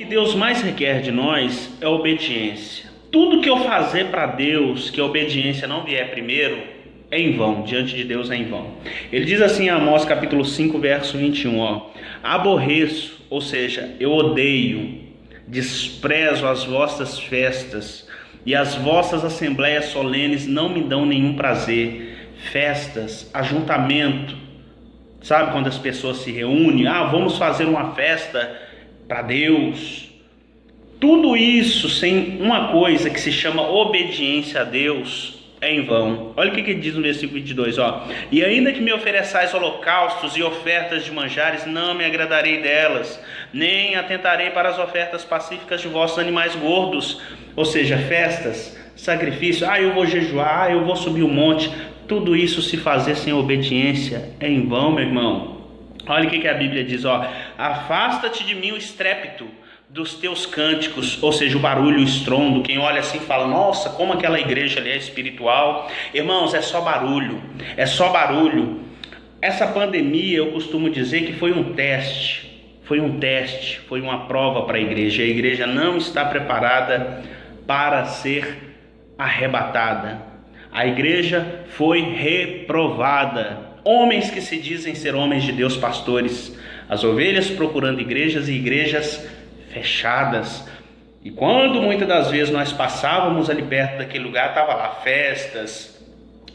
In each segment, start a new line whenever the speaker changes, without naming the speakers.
que Deus mais requer de nós é obediência. Tudo que eu fazer para Deus, que a obediência não vier primeiro, é em vão, diante de Deus é em vão. Ele diz assim em Amós capítulo 5, verso 21, aborreço, ou seja, eu odeio, desprezo as vossas festas, e as vossas assembleias solenes não me dão nenhum prazer. Festas, ajuntamento, sabe quando as pessoas se reúnem, vamos fazer uma festa para Deus. Tudo isso sem uma coisa que se chama obediência a Deus é em vão. Olha o que diz no versículo 22, e ainda que me ofereçais holocaustos e ofertas de manjares, não me agradarei delas, nem atentarei para as ofertas pacíficas de vossos animais gordos, ou seja, festas, sacrifício, eu vou jejuar, eu vou subir o monte. Tudo isso se fazer sem obediência é em vão, meu irmão. Olha o que a Bíblia diz, afasta-te de mim o estrépito dos teus cânticos, ou seja, o barulho, o estrondo. Quem olha assim fala, nossa, como aquela igreja ali é espiritual. Irmãos, é só barulho, é só barulho. Essa pandemia, eu costumo dizer que foi um teste, foi uma prova para a igreja. A igreja não está preparada para ser arrebatada. A igreja foi reprovada. Homens que se dizem ser homens de Deus, pastores, as ovelhas procurando igrejas e igrejas fechadas. E quando muitas das vezes nós passávamos ali perto daquele lugar, estava lá festas,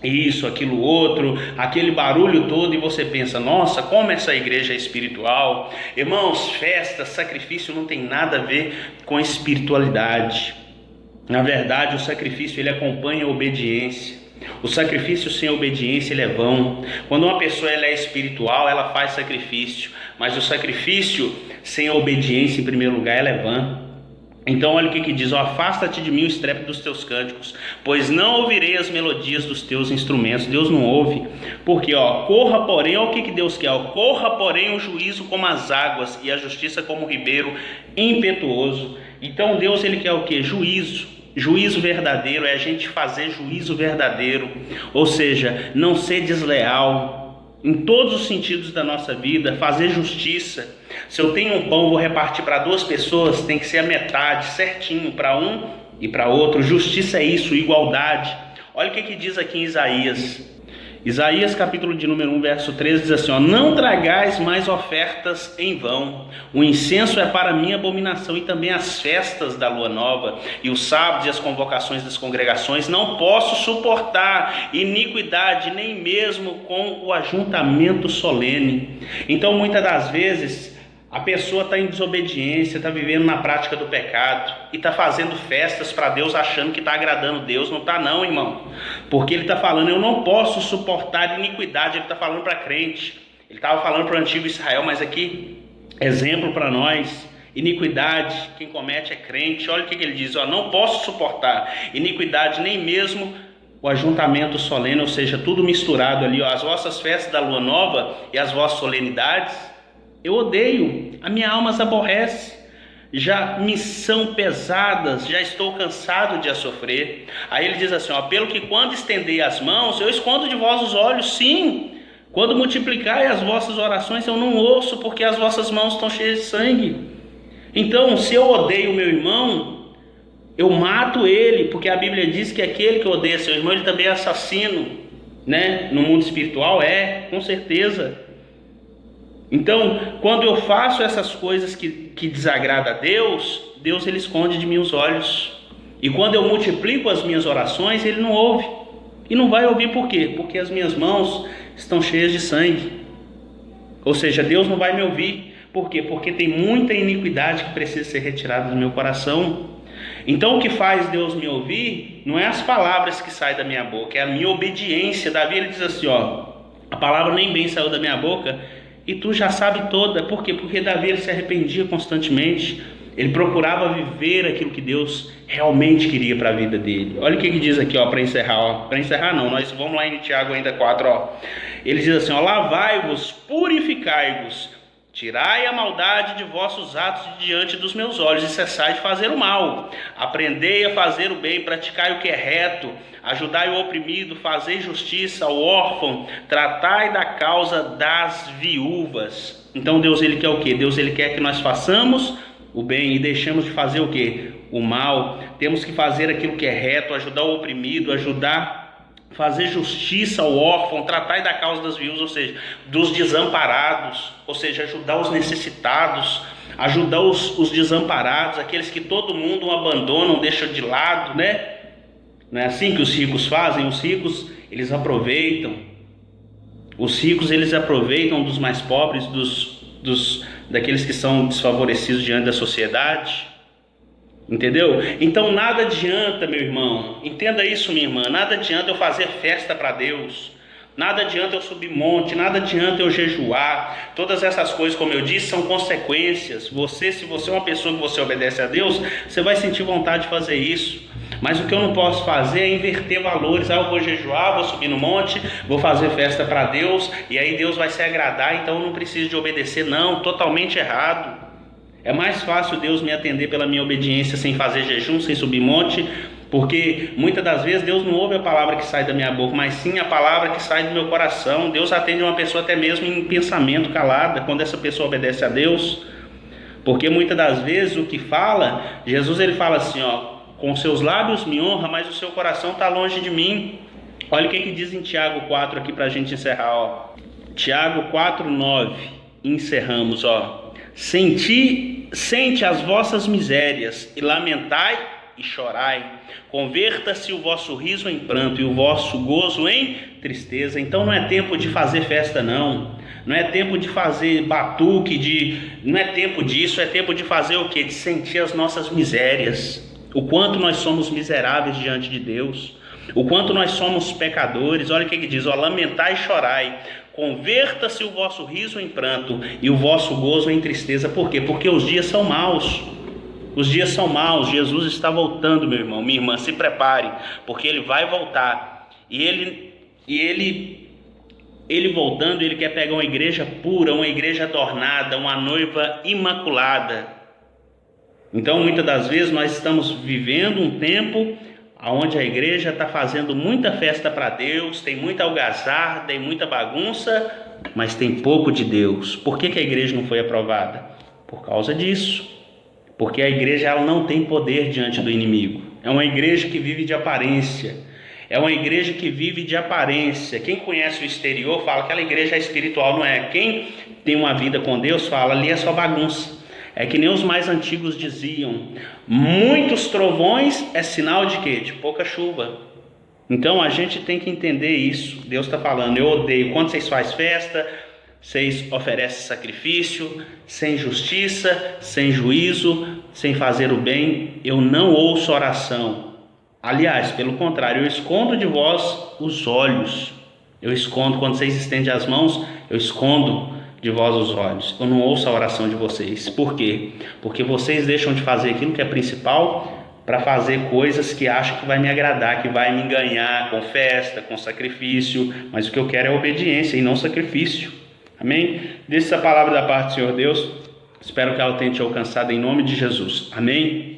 isso, aquilo, outro, aquele barulho todo, e você pensa, nossa, como essa igreja é espiritual. Irmãos, festa, sacrifício não tem nada a ver com espiritualidade. Na verdade, o sacrifício ele acompanha a obediência. O sacrifício sem obediência ele é vão. Quando uma pessoa ela é espiritual, ela faz sacrifício, mas o sacrifício sem a obediência em primeiro lugar ela é vã. Então olha o que diz, afasta-te de mim o estrépito dos teus cânticos, pois não ouvirei as melodias dos teus instrumentos. Deus não ouve, porque corra porém, olha o que Deus quer, corra porém o juízo como as águas e a justiça como o ribeiro impetuoso. Então Deus ele quer o que? Juízo verdadeiro, é a gente fazer juízo verdadeiro, ou seja, não ser desleal em todos os sentidos da nossa vida, fazer justiça. Se eu tenho um pão, vou repartir para duas pessoas, tem que ser a metade, certinho, para um e para outro. Justiça é isso, igualdade. Olha o que diz aqui em Isaías capítulo de número 1, verso 13, diz assim, não tragais mais ofertas em vão, o incenso é para mim abominação, e também as festas da lua nova, e os sábados e as convocações das congregações, não posso suportar iniquidade, nem mesmo com o ajuntamento solene. Então muitas das vezes a pessoa está em desobediência, está vivendo na prática do pecado e está fazendo festas para Deus achando que está agradando Deus. Não está não, irmão, porque ele está falando, eu não posso suportar iniquidade. Ele está falando para crente, ele estava falando para o antigo Israel, mas aqui, exemplo para nós, iniquidade, quem comete é crente. Olha o que ele diz, não posso suportar iniquidade, nem mesmo o ajuntamento solene, ou seja, tudo misturado ali, as vossas festas da lua nova e as vossas solenidades. Eu odeio, a minha alma as aborrece, já me são pesadas, já estou cansado de as sofrer. Aí ele diz assim, pelo que quando estendei as mãos, eu escondo de vós os olhos, sim. Quando multiplicai as vossas orações, eu não ouço, porque as vossas mãos estão cheias de sangue. Então, se eu odeio o meu irmão, eu mato ele, porque a Bíblia diz que aquele que odeia seu irmão, ele também é assassino, né? No mundo espiritual com certeza. Então, quando eu faço essas coisas que desagradam a Deus, Deus ele esconde de mim os olhos. E quando eu multiplico as minhas orações, ele não ouve. E não vai ouvir por quê? Porque as minhas mãos estão cheias de sangue. Ou seja, Deus não vai me ouvir. Por quê? Porque tem muita iniquidade que precisa ser retirada do meu coração. Então o que faz Deus me ouvir não é as palavras que saem da minha boca, é a minha obediência. Davi ele diz assim, a palavra nem bem saiu da minha boca, e tu já sabe toda. Por quê? Porque Davi ele se arrependia constantemente. Ele procurava viver aquilo que Deus realmente queria para a vida dele. Olha o que diz aqui, para encerrar. Para encerrar não, nós vamos lá em Tiago ainda 4. Ele diz assim, lavai-vos, purificai-vos, tirai a maldade de vossos atos de diante dos meus olhos e cessai de fazer o mal. Aprendei a fazer o bem, praticai o que é reto, ajudai o oprimido, fazei justiça ao órfão, tratai da causa das viúvas. Então Deus ele quer o quê? Deus ele quer que nós façamos o bem e deixamos de fazer o quê? O mal. Temos que fazer aquilo que é reto, ajudar o oprimido, fazer justiça ao órfão, tratar da causa das viúvas, ou seja, dos desamparados, ou seja, ajudar os necessitados, ajudar os desamparados, aqueles que todo mundo abandonam, deixa de lado, né? Não é assim que os ricos fazem? Os ricos, eles aproveitam. Os ricos, eles aproveitam dos mais pobres, daqueles que são desfavorecidos diante da sociedade. Entendeu? Então nada adianta, meu irmão, entenda isso, minha irmã, nada adianta eu fazer festa para Deus, nada adianta eu subir monte, nada adianta eu jejuar. Todas essas coisas, como eu disse, são consequências. Se você é uma pessoa que você obedece a Deus, você vai sentir vontade de fazer isso. Mas o que eu não posso fazer é inverter valores. Eu vou jejuar, vou subir no monte, vou fazer festa para Deus, e aí Deus vai se agradar, então eu não preciso de obedecer. Não, totalmente errado. É mais fácil Deus me atender pela minha obediência sem fazer jejum, sem subir monte, porque muitas das vezes Deus não ouve a palavra que sai da minha boca, mas sim a palavra que sai do meu coração. Deus atende uma pessoa até mesmo em pensamento calada, quando essa pessoa obedece a Deus, porque muitas das vezes o que fala, Jesus ele fala assim, com seus lábios me honra, mas o seu coração está longe de mim. Olha o que diz em Tiago 4 aqui para a gente encerrar. Tiago 4:9, encerramos. Sente as vossas misérias e lamentai e chorai. Converta-se o vosso riso em pranto e o vosso gozo em tristeza. Então não é tempo de fazer festa, não é tempo de fazer batuque, não é tempo disso. É tempo de fazer o quê? De sentir as nossas misérias, o quanto nós somos miseráveis diante de Deus, o quanto nós somos pecadores. Olha o que diz, lamentai e chorai. Converta-se o vosso riso em pranto e o vosso gozo em tristeza. Por quê? Porque os dias são maus. Os dias são maus. Jesus está voltando, meu irmão, minha irmã, se prepare, porque ele vai voltar. E ele voltando, ele quer pegar uma igreja pura, uma igreja adornada, uma noiva imaculada. Então, muitas das vezes nós estamos vivendo um tempo onde a igreja está fazendo muita festa para Deus, tem muita algazarra, tem muita bagunça, mas tem pouco de Deus. Por que a igreja não foi aprovada? Por causa disso. Porque a igreja ela não tem poder diante do inimigo. É uma igreja que vive de aparência. É uma igreja que vive de aparência. Quem conhece o exterior fala que aquela igreja é espiritual, não é? Quem tem uma vida com Deus fala, ali é só bagunça. É que nem os mais antigos diziam, muitos trovões é sinal de quê? De pouca chuva. Então a gente tem que entender isso. Deus está falando, eu odeio quando vocês fazem festa, vocês oferecem sacrifício, sem justiça, sem juízo, sem fazer o bem, eu não ouço oração. Aliás, pelo contrário, eu escondo de vós os olhos. Eu escondo, quando vocês estendem as mãos, eu escondo de vós os olhos. Eu não ouço a oração de vocês. Por quê? Porque vocês deixam de fazer aquilo que é principal para fazer coisas que acham que vai me agradar, que vai me ganhar com festa, com sacrifício. Mas o que eu quero é obediência e não sacrifício. Amém? Deixe essa palavra da parte do Senhor Deus. Espero que ela tenha te alcançado em nome de Jesus. Amém?